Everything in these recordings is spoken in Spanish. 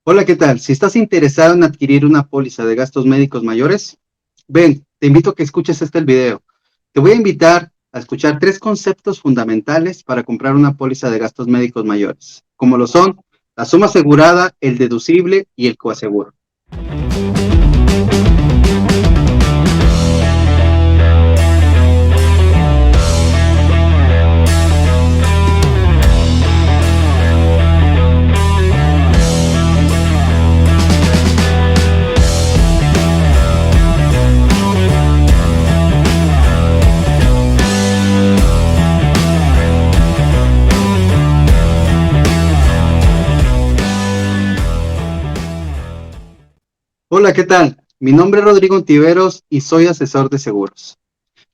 Hola, ¿qué tal? Si estás interesado en adquirir una póliza de gastos médicos mayores, ven, te invito a que escuches el video. Te voy a invitar a escuchar tres conceptos fundamentales para comprar una póliza de gastos médicos mayores, como lo son la suma asegurada, el deducible y el coaseguro. Hola, ¿qué tal? Mi nombre es Rodrigo Ontiveros y soy asesor de seguros.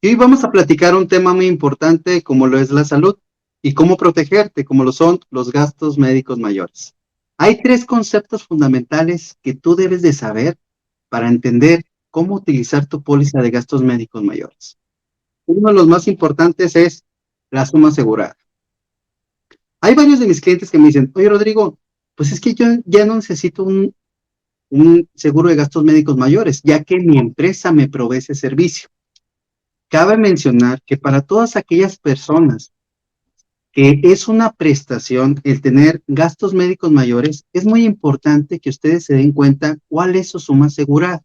Y hoy vamos a platicar un tema muy importante como lo es la salud y cómo protegerte, como lo son los gastos médicos mayores. Hay tres conceptos fundamentales que tú debes de saber para entender cómo utilizar tu póliza de gastos médicos mayores. Uno de los más importantes es la suma asegurada. Hay varios de mis clientes que me dicen, oye Rodrigo, pues es que yo ya no necesito un seguro de gastos médicos mayores, ya que mi empresa me provee ese servicio. Cabe mencionar que para todas aquellas personas que es una prestación el tener gastos médicos mayores, es muy importante que ustedes se den cuenta cuál es su suma asegurada.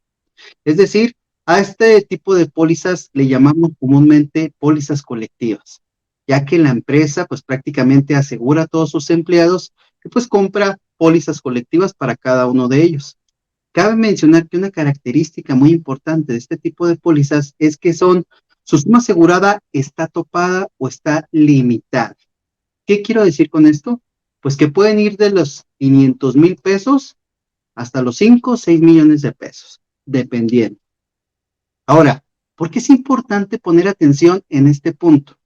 Es decir, a este tipo de pólizas le llamamos comúnmente pólizas colectivas, ya que la empresa pues prácticamente asegura a todos sus empleados que pues compra pólizas colectivas para cada uno de ellos. Cabe mencionar que una característica muy importante de este tipo de pólizas es que su suma asegurada está topada o está limitada. ¿Qué quiero decir con esto? Pues que pueden ir de los 500,000 pesos hasta los 5 o 6 millones de pesos, dependiendo. Ahora, ¿por qué es importante poner atención en este punto?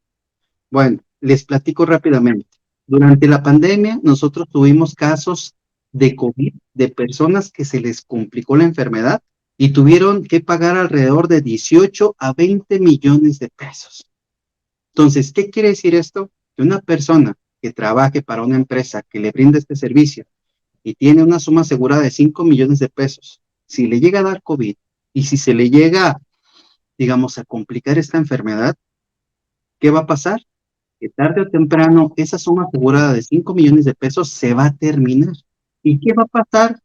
Bueno, les platico rápidamente. Durante la pandemia, nosotros tuvimos casos de COVID de personas que se les complicó la enfermedad y tuvieron que pagar alrededor de 18 a 20 millones de pesos. Entonces, ¿qué quiere decir esto? Que una persona que trabaje para una empresa que le brinda este servicio y tiene una suma asegurada de 5 millones de pesos, si le llega a dar COVID y si se le llega, digamos, a complicar esta enfermedad, ¿qué va a pasar? Que tarde o temprano esa suma asegurada de 5 millones de pesos se va a terminar. ¿Y qué va a pasar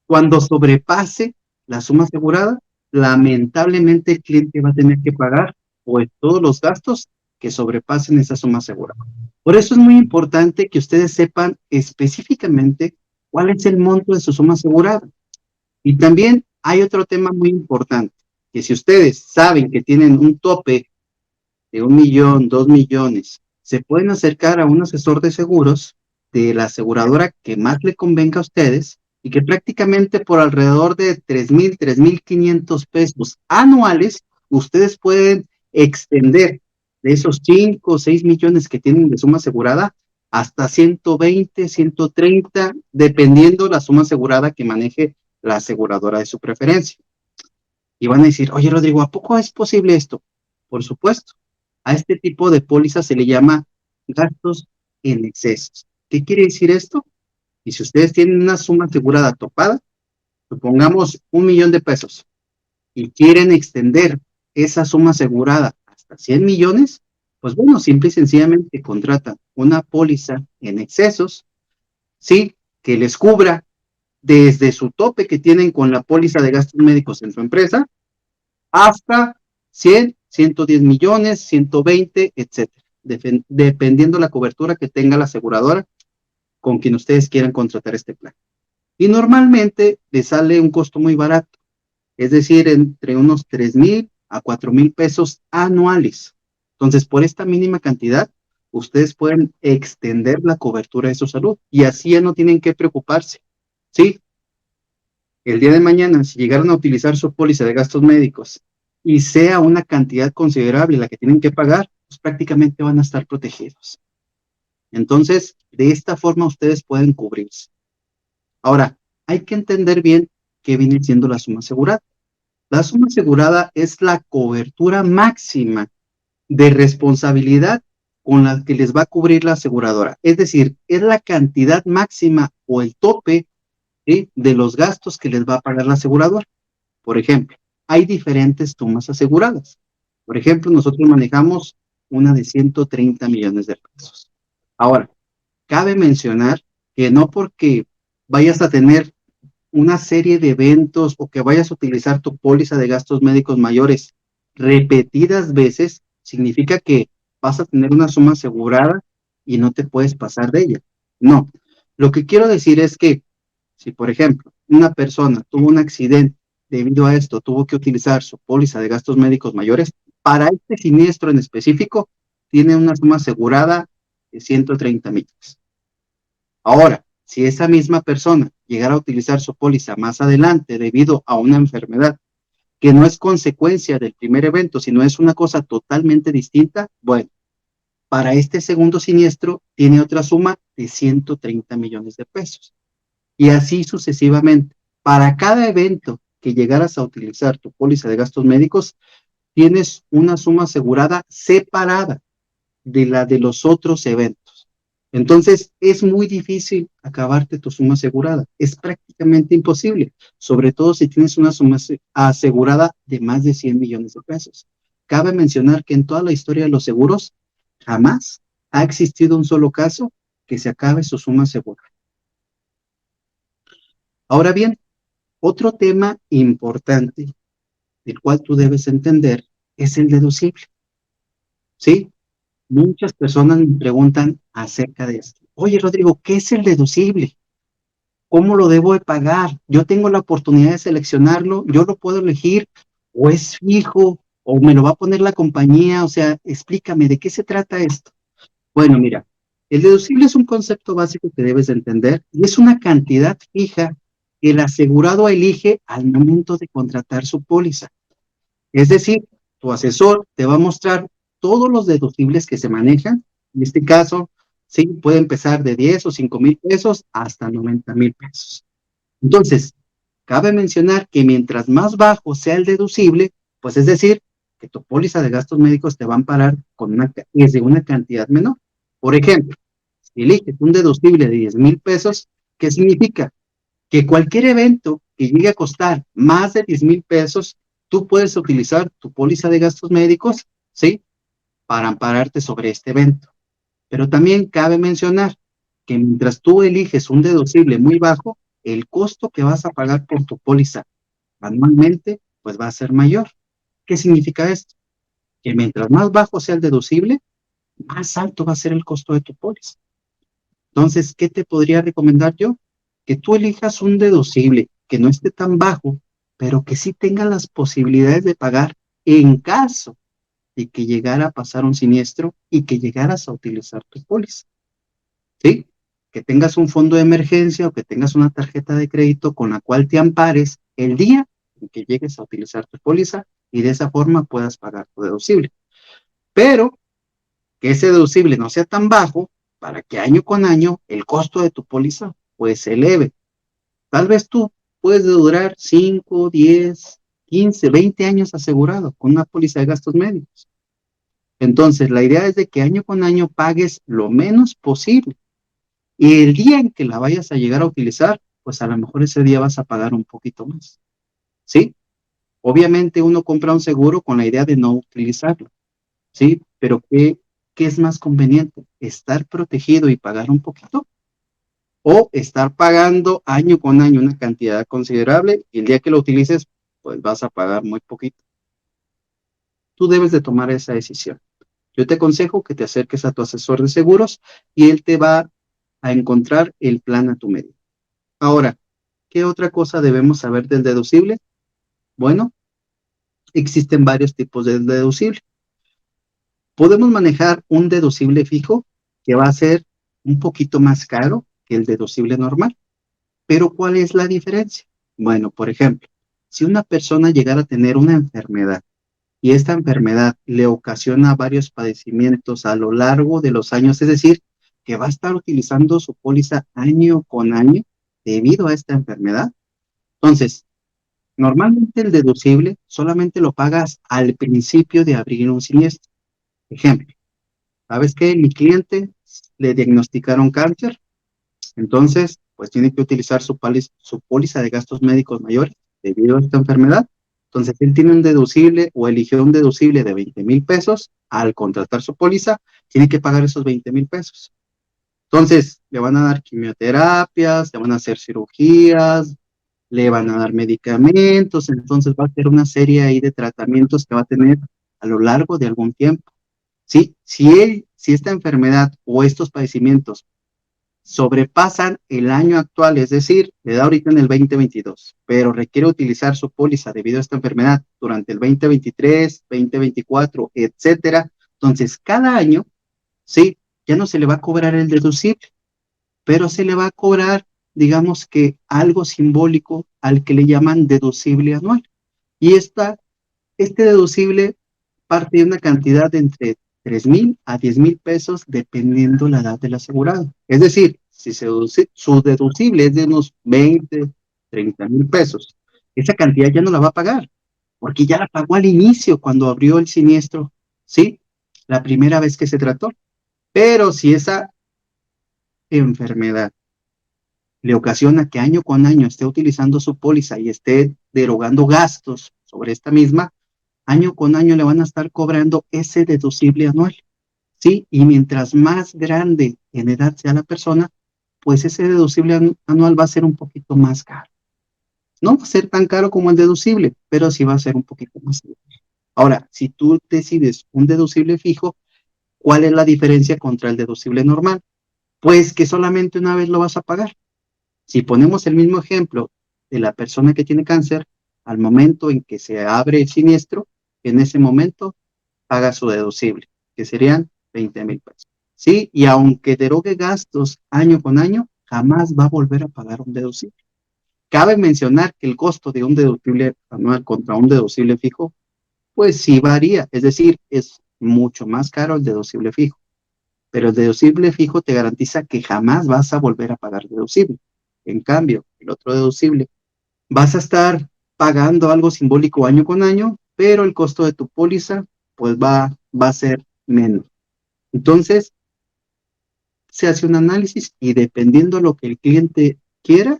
cuando sobrepase la suma asegurada? Lamentablemente el cliente va a tener que pagar pues todos los gastos que sobrepasen esa suma asegurada. Por eso es muy importante que ustedes sepan específicamente cuál es el monto de su suma asegurada. Y también hay otro tema muy importante, que si ustedes saben que tienen un tope de 1 millón, 2 millones, se pueden acercar a un asesor de seguros de la aseguradora que más le convenga a ustedes y que prácticamente por alrededor de 3,000, 3,500 pesos anuales, ustedes pueden extender de esos 5 o 6 millones que tienen de suma asegurada hasta 120, 130, dependiendo la suma asegurada que maneje la aseguradora de su preferencia. Y van a decir, oye Rodrigo, ¿a poco es posible esto? Por supuesto. A este tipo de póliza se le llama gastos en excesos. ¿Qué quiere decir esto? Y si ustedes tienen una suma asegurada topada, supongamos 1 millón de pesos, y quieren extender esa suma asegurada hasta 100 millones, pues bueno, simple y sencillamente contratan una póliza en excesos, ¿sí? Que les cubra desde su tope que tienen con la póliza de gastos médicos en su empresa, hasta 100, 110 millones, 120, etcétera, dependiendo la cobertura que tenga la aseguradora con quien ustedes quieran contratar este plan. Y normalmente les sale un costo muy barato, es decir, entre unos 3,000 a 4,000 pesos anuales. Entonces, por esta mínima cantidad, ustedes pueden extender la cobertura de su salud y así ya no tienen que preocuparse. Sí, el día de mañana, si llegaron a utilizar su póliza de gastos médicos y sea una cantidad considerable la que tienen que pagar, pues prácticamente van a estar protegidos. Entonces, de esta forma ustedes pueden cubrirse. Ahora, hay que entender bien qué viene siendo la suma asegurada. La suma asegurada es la cobertura máxima de responsabilidad con la que les va a cubrir la aseguradora. Es decir, es la cantidad máxima o el tope ¿sí? De los gastos que les va a pagar la aseguradora. Por ejemplo, hay diferentes sumas aseguradas. Por ejemplo, nosotros manejamos una de 130 millones de pesos. Ahora, cabe mencionar que no porque vayas a tener una serie de eventos o que vayas a utilizar tu póliza de gastos médicos mayores repetidas veces, significa que vas a tener una suma asegurada y no te puedes pasar de ella. No, lo que quiero decir es que si, por ejemplo, una persona tuvo un accidente, debido a esto tuvo que utilizar su póliza de gastos médicos mayores, para este siniestro en específico, tiene una suma asegurada de 130 millones. Ahora, si esa misma persona llegara a utilizar su póliza más adelante debido a una enfermedad que no es consecuencia del primer evento, sino es una cosa totalmente distinta, bueno, para este segundo siniestro tiene otra suma de 130 millones de pesos. Y así sucesivamente. Para cada evento que llegaras a utilizar tu póliza de gastos médicos, tienes una suma asegurada separada de la de los otros eventos. Entonces, es muy difícil acabarte tu suma asegurada. Es prácticamente imposible, sobre todo si tienes una suma asegurada de más de 100 millones de pesos. Cabe mencionar que en toda la historia de los seguros, jamás ha existido un solo caso que se acabe su suma asegurada. Ahora bien, otro tema importante del cual tú debes entender es el deducible, ¿sí? Muchas personas me preguntan acerca de esto. Oye, Rodrigo, ¿qué es el deducible? ¿Cómo lo debo de pagar? Yo tengo la oportunidad de seleccionarlo, yo lo puedo elegir, o es fijo, o me lo va a poner la compañía, o sea, explícame, ¿de qué se trata esto? Bueno, mira, el deducible es un concepto básico que debes de entender y es una cantidad fija que el asegurado elige al momento de contratar su póliza. Es decir, tu asesor te va a mostrar todos los deducibles que se manejan. En este caso, sí, puede empezar de 10 o 5,000 pesos hasta 90,000 pesos. Entonces, cabe mencionar que mientras más bajo sea el deducible, pues es decir, que tu póliza de gastos médicos te va a amparar con desde una cantidad menor. Por ejemplo, si eliges un deducible de 10,000 pesos, ¿qué significa? Que cualquier evento que llegue a costar más de 10,000 pesos, tú puedes utilizar tu póliza de gastos médicos, ¿sí? Para ampararte sobre este evento. Pero también cabe mencionar que mientras tú eliges un deducible muy bajo, el costo que vas a pagar por tu póliza anualmente, pues va a ser mayor. ¿Qué significa esto? Que mientras más bajo sea el deducible, más alto va a ser el costo de tu póliza. Entonces, ¿qué te podría recomendar yo? Que tú elijas un deducible que no esté tan bajo, pero que sí tenga las posibilidades de pagar en caso de que llegara a pasar un siniestro y que llegaras a utilizar tu póliza, ¿sí? Que tengas un fondo de emergencia o que tengas una tarjeta de crédito con la cual te ampares el día en que llegues a utilizar tu póliza y de esa forma puedas pagar tu deducible. Pero que ese deducible no sea tan bajo para que año con año el costo de tu póliza pues se eleve. Tal vez tú puedes durar 5, 10, 15, 20 años asegurado con una póliza de gastos médicos. Entonces, la idea es de que año con año pagues lo menos posible. Y el día en que la vayas a llegar a utilizar, pues a lo mejor ese día vas a pagar un poquito más. ¿Sí? Obviamente uno compra un seguro con la idea de no utilizarlo. ¿Sí? Pero ¿qué es más conveniente? ¿Estar protegido y pagar un poquito? ¿O estar pagando año con año una cantidad considerable y el día que lo utilices, pues vas a pagar muy poquito? Tú debes de tomar esa decisión. Yo te aconsejo que te acerques a tu asesor de seguros y él te va a encontrar el plan a tu medida. Ahora, ¿qué otra cosa debemos saber del deducible? Bueno, existen varios tipos de deducible. Podemos manejar un deducible fijo que va a ser un poquito más caro que el deducible normal. Pero ¿cuál es la diferencia? Bueno, por ejemplo, si una persona llegara a tener una enfermedad y esta enfermedad le ocasiona varios padecimientos a lo largo de los años, es decir, que va a estar utilizando su póliza año con año debido a esta enfermedad, entonces, normalmente el deducible solamente lo pagas al principio de abrir un siniestro. Ejemplo, ¿sabes qué? Mi cliente le diagnosticaron cáncer, entonces, pues tiene que utilizar su póliza de gastos médicos mayores debido a esta enfermedad. Entonces, él tiene un deducible o eligió un deducible de 20,000 pesos. Al contratar su póliza, tiene que pagar esos 20,000 pesos. Entonces, le van a dar quimioterapias, le van a hacer cirugías, le van a dar medicamentos, entonces va a ser una serie ahí de tratamientos que va a tener a lo largo de algún tiempo. ¿Sí? Si esta enfermedad o estos padecimientos sobrepasan el año actual, es decir, le da ahorita en el 2022, pero requiere utilizar su póliza debido a esta enfermedad durante el 2023, 2024, etcétera, entonces cada año, sí, ya no se le va a cobrar el deducible, pero se le va a cobrar, digamos que algo simbólico al que le llaman deducible anual. Y este deducible parte de una cantidad de entre 3,000 a 10,000 pesos dependiendo la edad del asegurado. Es decir, si su deducible es de unos 20, 30,000 pesos, esa cantidad ya no la va a pagar, porque ya la pagó al inicio cuando abrió el siniestro, ¿sí? La primera vez que se trató. Pero si esa enfermedad le ocasiona que año con año esté utilizando su póliza y esté derogando gastos sobre esta misma, año con año le van a estar cobrando ese deducible anual, ¿sí? Y mientras más grande en edad sea la persona, pues ese deducible anual va a ser un poquito más caro. No va a ser tan caro como el deducible, pero sí va a ser un poquito más caro. Ahora, si tú decides un deducible fijo, ¿cuál es la diferencia contra el deducible normal? Pues que solamente una vez lo vas a pagar. Si ponemos el mismo ejemplo de la persona que tiene cáncer, al momento en que se abre el siniestro, en ese momento paga su deducible, que serían 20,000 pesos. ¿Sí? Y aunque derogue gastos año con año, jamás va a volver a pagar un deducible. Cabe mencionar que el costo de un deducible anual contra un deducible fijo, pues sí varía, es decir, es mucho más caro el deducible fijo, pero el deducible fijo te garantiza que jamás vas a volver a pagar deducible. En cambio, el otro deducible, vas a estar pagando algo simbólico año con año, pero el costo de tu póliza, pues va a ser menos. Entonces, se hace un análisis y dependiendo de lo que el cliente quiera,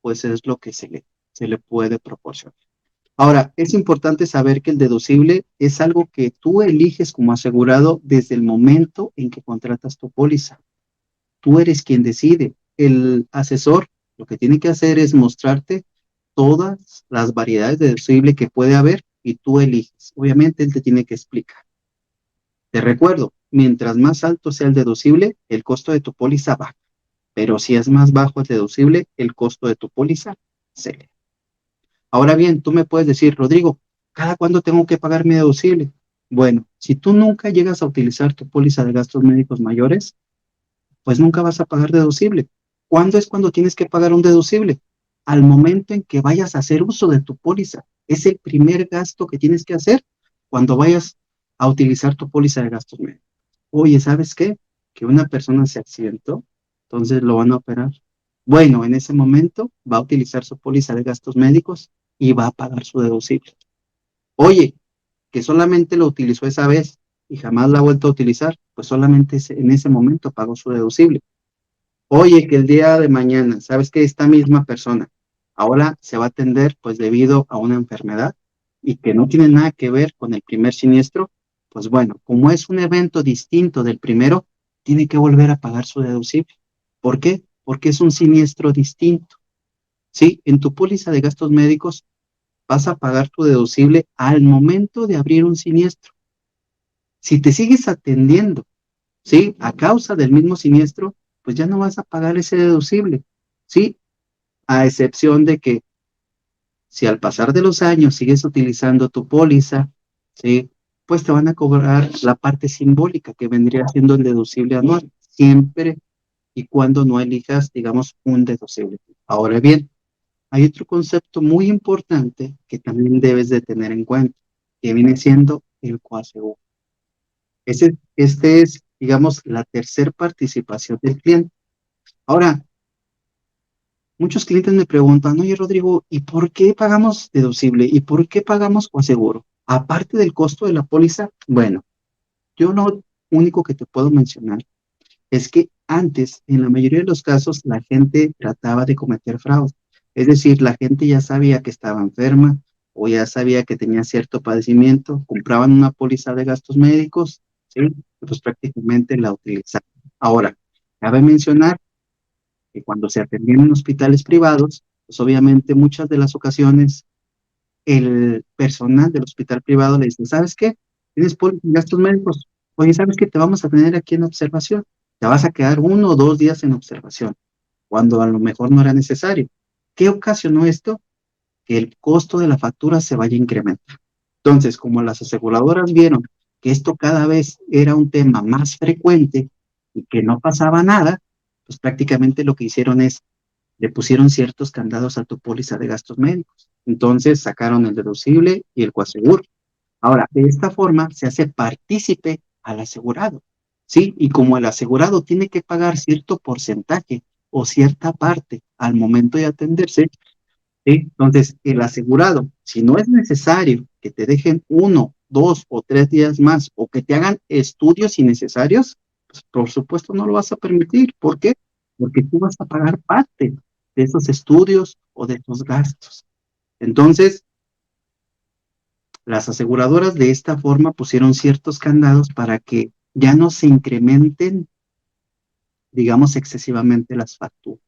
pues es lo que se le puede proporcionar. Ahora, es importante saber que el deducible es algo que tú eliges como asegurado desde el momento en que contratas tu póliza. Tú eres quien decide. El asesor lo que tiene que hacer es mostrarte todas las variedades de deducible que puede haber y tú eliges. Obviamente él te tiene que explicar. Te recuerdo, mientras más alto sea el deducible, el costo de tu póliza baja. Pero si es más bajo el deducible, el costo de tu póliza se eleva. Ahora bien, tú me puedes decir, Rodrigo, ¿cada cuándo tengo que pagar mi deducible? Bueno, si tú nunca llegas a utilizar tu póliza de gastos médicos mayores, pues nunca vas a pagar deducible. ¿Cuándo es cuando tienes que pagar un deducible? Al momento en que vayas a hacer uso de tu póliza. Es el primer gasto que tienes que hacer cuando vayas a utilizar tu póliza de gastos médicos. Oye, ¿sabes qué? Que una persona se accidentó, entonces lo van a operar. Bueno, en ese momento va a utilizar su póliza de gastos médicos y va a pagar su deducible. Oye, que solamente lo utilizó esa vez y jamás la ha vuelto a utilizar, pues solamente en ese momento pagó su deducible. Oye, que el día de mañana, sabes que esta misma persona ahora se va a atender pues debido a una enfermedad y que no tiene nada que ver con el primer siniestro, pues bueno, como es un evento distinto del primero, tiene que volver a pagar su deducible. ¿Por qué? Porque es un siniestro distinto. Sí, en tu póliza de gastos médicos vas a pagar tu deducible al momento de abrir un siniestro. Si te sigues atendiendo, ¿sí? A causa del mismo siniestro, pues ya no vas a pagar ese deducible, ¿sí? A excepción de que si al pasar de los años sigues utilizando tu póliza, ¿sí? Pues te van a cobrar la parte simbólica que vendría siendo el deducible anual, siempre y cuando no elijas, digamos, un deducible. Ahora bien, hay otro concepto muy importante que también debes de tener en cuenta, que viene siendo el coaseguro. Este es, digamos, la tercer participación del cliente. Ahora, muchos clientes me preguntan, oye, Rodrigo, ¿y por qué pagamos deducible? ¿Y por qué pagamos coaseguro? Aparte del costo de la póliza, bueno, yo lo único que te puedo mencionar es que Antes, en la mayoría de los casos, la gente trataba de cometer fraude. Es decir, la gente ya sabía que estaba enferma o ya sabía que tenía cierto padecimiento, compraban una póliza de gastos médicos, ¿sí? Pues prácticamente la utilizaban. Ahora, cabe mencionar que cuando se atendían en hospitales privados, pues obviamente muchas de las ocasiones el personal del hospital privado le dice, ¿sabes qué? Tienes póliza de gastos médicos. Oye, ¿sabes qué? Te vamos a tener aquí en observación. Te vas a quedar 1 o 2 días en observación, cuando a lo mejor no era necesario. ¿Qué ocasionó esto? Que el costo de la factura se vaya a incrementar. Entonces, como las aseguradoras vieron que esto cada vez era un tema más frecuente y que no pasaba nada, pues prácticamente lo que hicieron es le pusieron ciertos candados a tu póliza de gastos médicos. Entonces sacaron el deducible y el coaseguro. Ahora, de esta forma se hace partícipe al asegurado, ¿sí? Y como el asegurado tiene que pagar cierto porcentaje o cierta parte al momento de atenderse, ¿sí? Entonces el asegurado, si no es necesario que te dejen 1, 2 o 3 días más o que te hagan estudios innecesarios, pues por supuesto no lo vas a permitir. ¿Por qué? Porque tú vas a pagar parte de esos estudios o de esos gastos. Entonces, las aseguradoras de esta forma pusieron ciertos candados para que ya no se incrementen, digamos, excesivamente las facturas.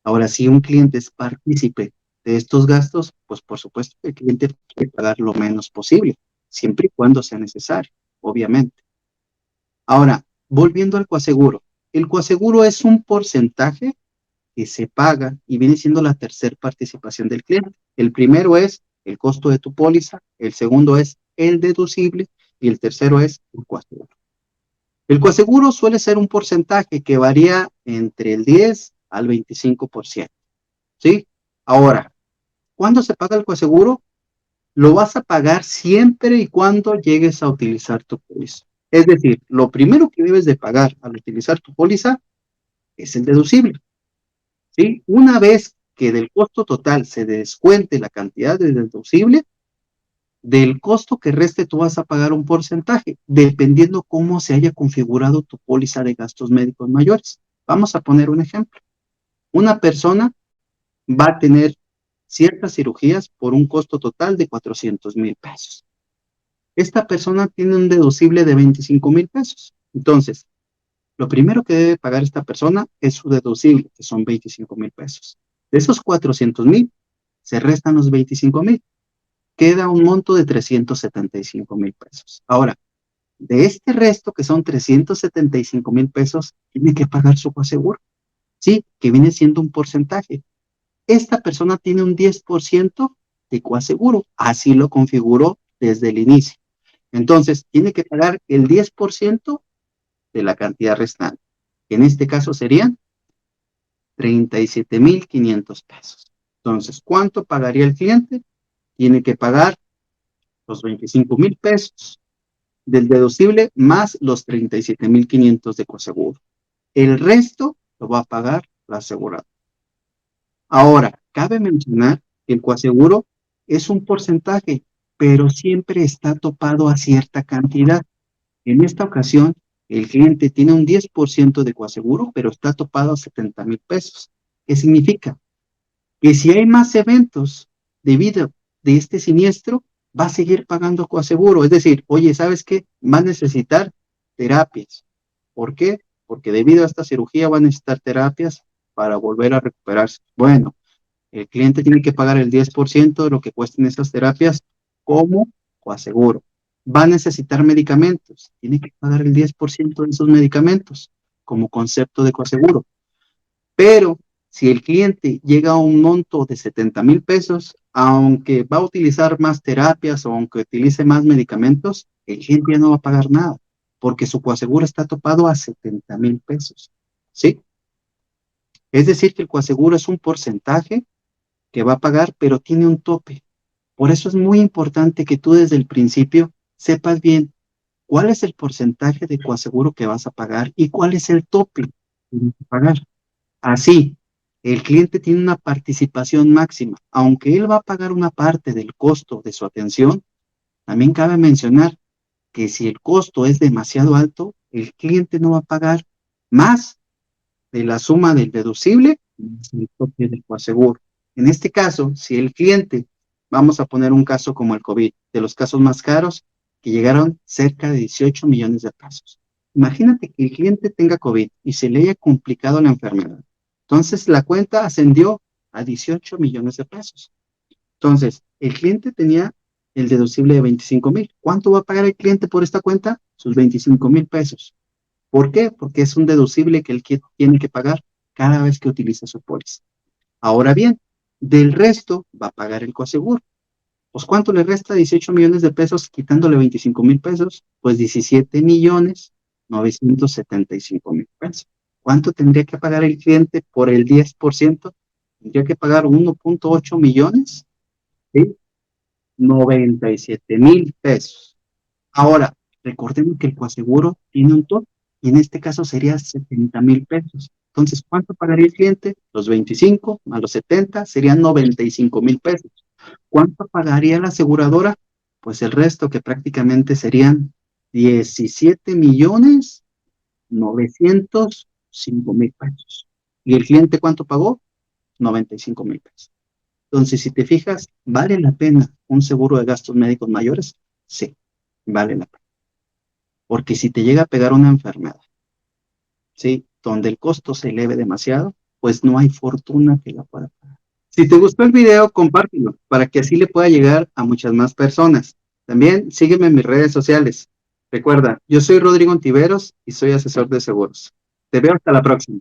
Ahora, si un cliente es partícipe de estos gastos, pues por supuesto que el cliente tiene que pagar lo menos posible, siempre y cuando sea necesario, obviamente. Ahora, volviendo al coaseguro. El coaseguro es un porcentaje que se paga y viene siendo la tercera participación del cliente. El primero es el costo de tu póliza, el segundo es el deducible y el tercero es el coaseguro. El coaseguro suele ser un porcentaje que varía entre el 10 al 25%, ¿sí? Ahora, ¿cuándo se paga el coaseguro? Lo vas a pagar siempre y cuando llegues a utilizar tu póliza. Es decir, lo primero que debes de pagar al utilizar tu póliza es el deducible. ¿Sí? Una vez que del costo total se descuente la cantidad de deducible, del costo que reste tú vas a pagar un porcentaje, dependiendo cómo se haya configurado tu póliza de gastos médicos mayores. Vamos a poner un ejemplo. Una persona va a tener ciertas cirugías por un costo total de 400,000 pesos. Esta persona tiene un deducible de 25,000 pesos. Entonces, lo primero que debe pagar esta persona es su deducible, que son 25,000 pesos. De esos 400,000, se restan los 25,000. Queda un monto de 375,000 pesos. Ahora, de este resto, que son 375,000 pesos, tiene que pagar su coaseguro. Sí, que viene siendo un porcentaje. Esta persona tiene un 10% de coaseguro. Así lo configuró desde el inicio. Entonces, tiene que pagar el 10% de la cantidad restante. En este caso serían 37,500 pesos. Entonces, ¿cuánto pagaría el cliente? Tiene que pagar los 25,000 pesos del deducible más los 37,500 de coaseguro. El resto lo va a pagar la aseguradora. Ahora, cabe mencionar que el coaseguro es un porcentaje, pero siempre está topado a cierta cantidad. En esta ocasión, el cliente tiene un 10% de coaseguro, pero está topado a 70,000 pesos. ¿Qué significa? Que si hay más eventos debido de este siniestro, va a seguir pagando coaseguro. Es decir, oye, ¿sabes qué? Va a necesitar terapias. ¿Por qué? Porque debido a esta cirugía va a necesitar terapias para volver a recuperarse. Bueno, el cliente tiene que pagar el 10% de lo que cuesten esas terapias como coaseguro. Va a necesitar medicamentos. Tiene que pagar el 10% de esos medicamentos como concepto de coaseguro. Pero si el cliente llega a un monto de 70,000 pesos, aunque va a utilizar más terapias o aunque utilice más medicamentos, el cliente ya no va a pagar nada, porque su coaseguro está topado a 70,000 pesos. ¿Sí? Es decir, que el coaseguro es un porcentaje que va a pagar, pero tiene un tope. Por eso es muy importante que tú desde el principio sepas bien cuál es el porcentaje de coaseguro que vas a pagar y cuál es el tope que tienes que pagar. Así, el cliente tiene una participación máxima. Aunque él va a pagar una parte del costo de su atención, también cabe mencionar que si el costo es demasiado alto, el cliente no va a pagar más de la suma del deducible más el tope del coaseguro. En este caso, si el cliente, vamos a poner un caso como el COVID, de los casos más caros, que llegaron cerca de 18 millones de pesos. Imagínate que el cliente tenga COVID y se le haya complicado la enfermedad. Entonces, la cuenta ascendió a 18 millones de pesos. Entonces, el cliente tenía el deducible de 25,000. ¿Cuánto va a pagar el cliente por esta cuenta? Sus 25,000 pesos. ¿Por qué? Porque es un deducible que él tiene que pagar cada vez que utiliza su póliza. Ahora bien, del resto va a pagar el coaseguro. Pues ¿cuánto le resta? 18 millones de pesos quitándole 25,000 pesos, pues 17 millones 975 mil pesos. ¿Cuánto tendría que pagar el cliente por el 10%? Tendría que pagar 1.8 millones, ¿sí? 97,000 pesos. Ahora, recordemos que el coaseguro tiene un tope y en este caso sería 70,000 pesos. Entonces, ¿cuánto pagaría el cliente? Los 25 más los 70 serían 95,000 pesos. ¿Cuánto pagaría la aseguradora? Pues el resto, que prácticamente serían 17 millones 905,000 pesos. ¿Y el cliente cuánto pagó? 95,000 pesos. Entonces, si te fijas, ¿vale la pena un seguro de gastos médicos mayores? Sí, vale la pena. Porque si te llega a pegar una enfermedad, ¿sí? Donde el costo se eleve demasiado, pues no hay fortuna que la pueda pagar. Si te gustó el video, compártelo para que así le pueda llegar a muchas más personas. También sígueme en mis redes sociales. Recuerda, yo soy Rodrigo Ontiveros y soy asesor de seguros. Te veo hasta la próxima.